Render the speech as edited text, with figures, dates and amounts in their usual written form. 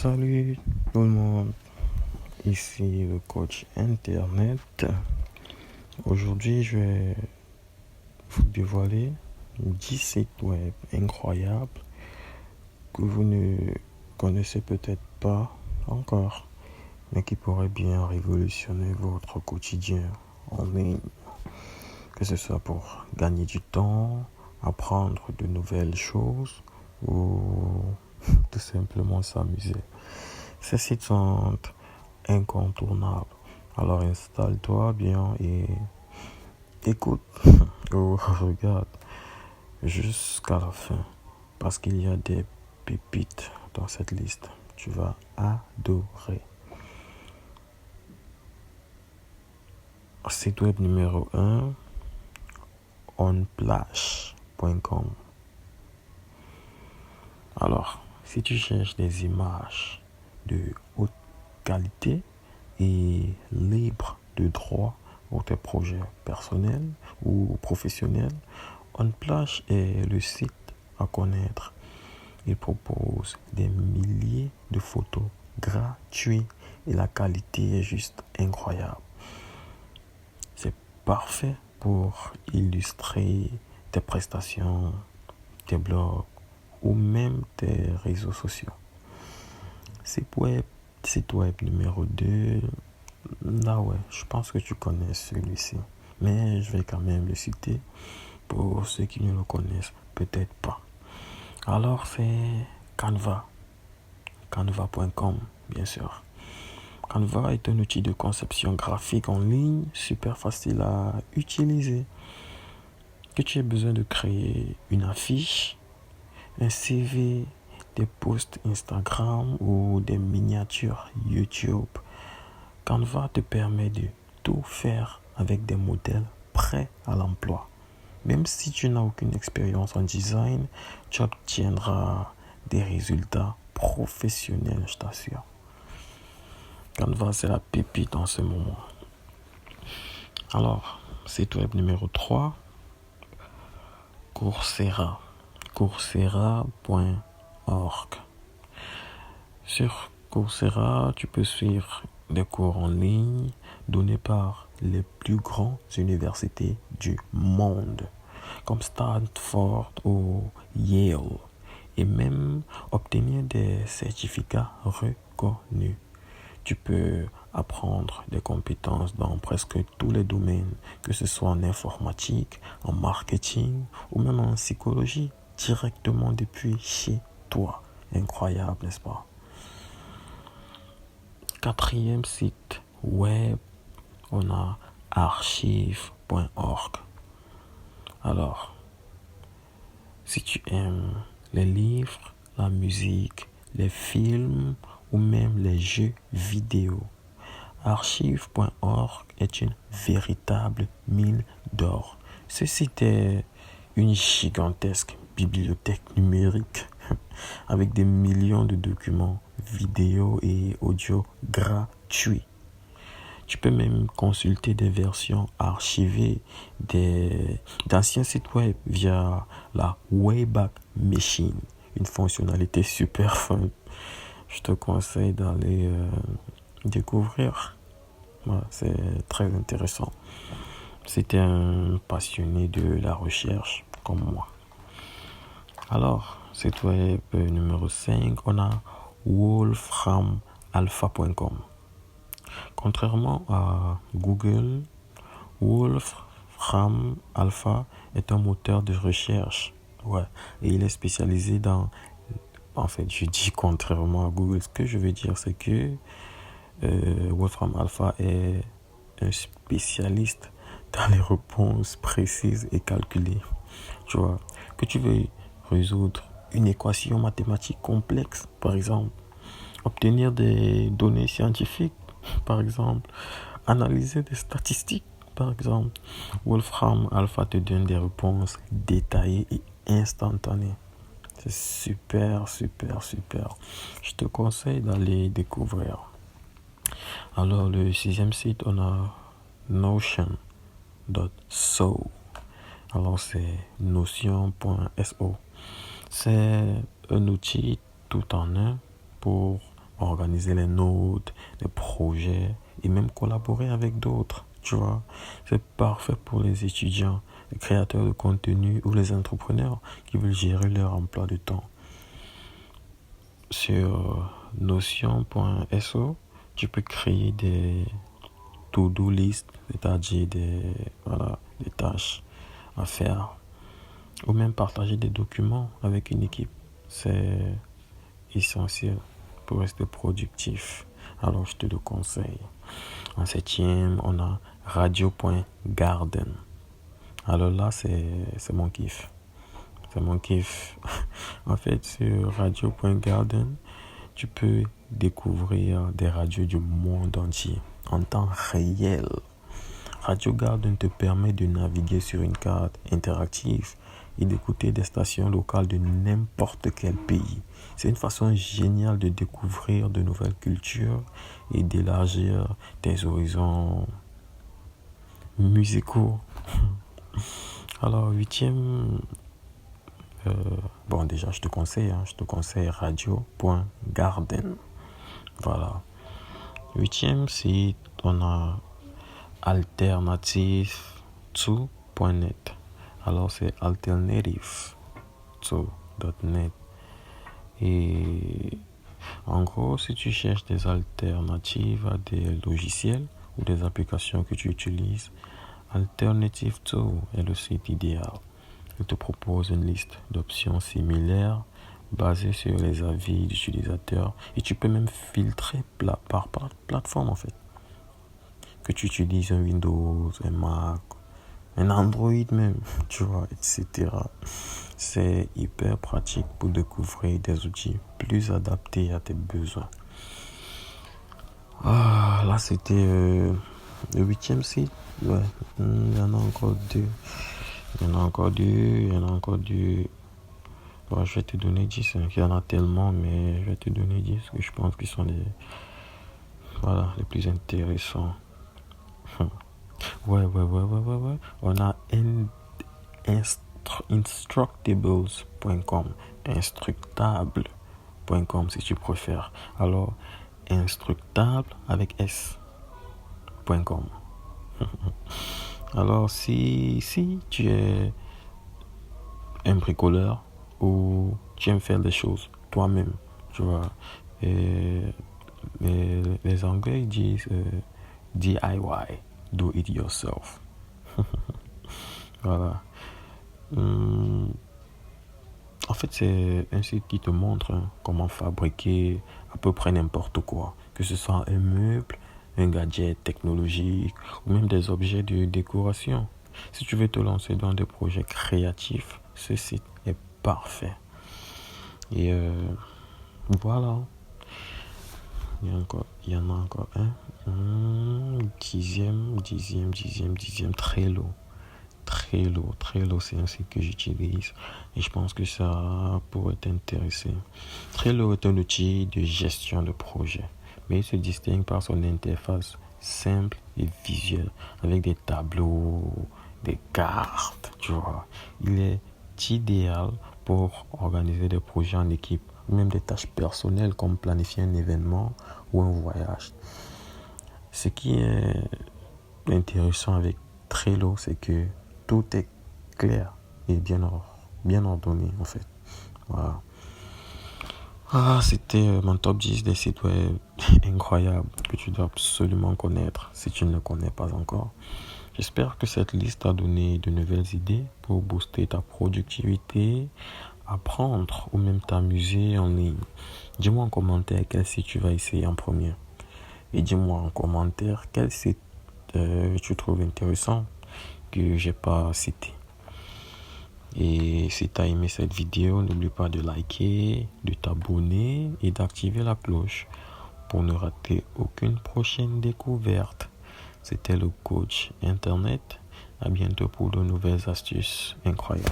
Salut tout le monde, ici le coach internet. Aujourd'hui, je vais vous dévoiler 10 sites web incroyables que vous ne connaissez peut-être pas encore, mais qui pourraient bien révolutionner votre quotidien en ligne. Que ce soit pour gagner du temps, apprendre de nouvelles choses ou tout simplement s'amuser. Ces sites sont incontournables. Alors installe-toi bien et écoute ou regarde jusqu'à la fin parce qu'il y a des pépites dans cette liste. Tu vas adorer. Site web numéro 1, onplash.com. Alors, si tu cherches des images de haute qualité et libres de droit pour tes projets personnels ou professionnels, OnPlash est le site à connaître. Il propose des milliers de photos gratuites et la qualité est juste incroyable. C'est parfait pour illustrer tes prestations, tes blogs ou même tes réseaux sociaux. Site web numéro 2. Là ouais, je pense que tu connais celui-ci. Mais je vais quand même le citer pour ceux qui ne le connaissent peut-être pas. Alors c'est Canva. Canva.com, bien sûr. Canva est un outil de conception graphique en ligne super facile à utiliser. Que tu aies besoin de créer une affiche, un CV, des posts Instagram ou des miniatures YouTube, Canva te permet de tout faire avec des modèles prêts à l'emploi. Même si tu n'as aucune expérience en design, tu obtiendras des résultats professionnels, je t'assure. Canva, c'est la pépite en ce moment. Alors, site web numéro 3, Coursera. Coursera.org. Sur Coursera, tu peux suivre des cours en ligne donnés par les plus grandes universités du monde, comme Stanford ou Yale, et même obtenir des certificats reconnus. Tu peux apprendre des compétences dans presque tous les domaines, que ce soit en informatique, en marketing ou même en psychologie, directement depuis chez toi. Incroyable, n'est-ce pas? Quatrième site web, on a archive.org. Alors, si tu aimes les livres, la musique, les films ou même les jeux vidéo, archive.org est une véritable mine d'or. Ce site est une gigantesque bibliothèque numérique avec des millions de documents vidéo et audio gratuits. Tu peux même consulter des versions archivées d'anciens sites web via la Wayback Machine, une fonctionnalité super fun. Je te conseille d'aller découvrir. Voilà, c'est très intéressant. C'était un passionné de la recherche comme moi. Alors, site web numéro 5, on a wolframalpha.com. Contrairement à Google, Wolfram Alpha est un moteur de recherche. Ouais, et il est spécialisé dans... En fait, je dis contrairement à Google. Ce que je veux dire, c'est que Wolfram Alpha est un spécialiste dans les réponses précises et calculées. Tu vois, que tu veux résoudre une équation mathématique complexe, par exemple, obtenir des données scientifiques, par exemple, analyser des statistiques, par exemple, Wolfram Alpha te donne des réponses détaillées et instantanées. C'est super, super, super. Je te conseille d'aller découvrir. Alors, le 6e site, on a Notion.so. Alors, c'est notion.so. C'est un outil tout en un pour organiser les notes, les projets et même collaborer avec d'autres. Tu vois, c'est parfait pour les étudiants, les créateurs de contenu ou les entrepreneurs qui veulent gérer leur emploi de temps. Sur notion.so, tu peux créer des to-do list, c'est-à-dire des tâches à faire, ou même partager des documents avec une équipe. C'est essentiel pour rester productif. Alors je te le conseille. En septième, on a radio.garden. Alors là, c'est mon kiff. C'est mon kiff. En fait, sur radio.garden, tu peux découvrir des radios du monde entier en temps réel. Radio Garden te permet de naviguer sur une carte interactive et d'écouter des stations locales de n'importe quel pays. C'est une façon géniale de découvrir de nouvelles cultures et d'élargir tes horizons musicaux. Alors, huitième, déjà, je te conseille radio.garden. Voilà. Huitième site, on a alternative2.net. Alors, c'est alternative2.net. Et en gros, si tu cherches des alternatives à des logiciels ou des applications que tu utilises, Alternative2 est le site idéal. Il te propose une liste d'options similaires basées sur les avis d'utilisateurs et tu peux même filtrer par plateforme en fait. Que tu utilises un Windows, un Mac, un Android même, tu vois, etc. C'est hyper pratique pour découvrir des outils plus adaptés à tes besoins. Là c'était le huitième site. Ouais, il y en a encore deux. Bon, je vais te donner 10. Il y en a tellement, mais je vais te donner 10 que je pense qu'ils sont les plus intéressants. Ouais. On a instructables.com. Instructable.com si tu préfères. Alors, instructable avec s.com. Alors, si tu es un bricoleur ou tu aimes faire des choses toi-même, tu vois, et les Anglais disent DIY, do it yourself. Voilà. En fait, c'est un site qui te montre comment fabriquer à peu près n'importe quoi, que ce soit un meuble, un gadget technologique ou même des objets de décoration. Si tu veux te lancer dans des projets créatifs, ce site est parfait. Et voilà. Il y en a encore un. Dixième. Trello, c'est un site que j'utilise et je pense que ça pourrait t'intéresser. Trello est un outil de gestion de projet, mais il se distingue par son interface simple et visuelle avec des tableaux, des cartes, tu vois. Il est idéal pour organiser des projets en équipe, ou même des tâches personnelles comme planifier un événement ou un voyage. Ce qui est intéressant avec Trello, c'est que tout est clair et bien ordonné en fait. Voilà. C'était mon top 10 des sites web incroyables que tu dois absolument connaître si tu ne le connais pas encore. J'espère que cette liste t'a donné de nouvelles idées pour booster ta productivité, apprendre ou même t'amuser en ligne. Dis-moi en commentaire quel site tu vas essayer en premier. Et dis-moi en commentaire quel site tu trouves intéressant que j'ai pas cité. Et si tu as aimé cette vidéo, n'oublie pas de liker, de t'abonner et d'activer la cloche pour ne rater aucune prochaine découverte. C'était le coach Internet. À bientôt pour de nouvelles astuces incroyables.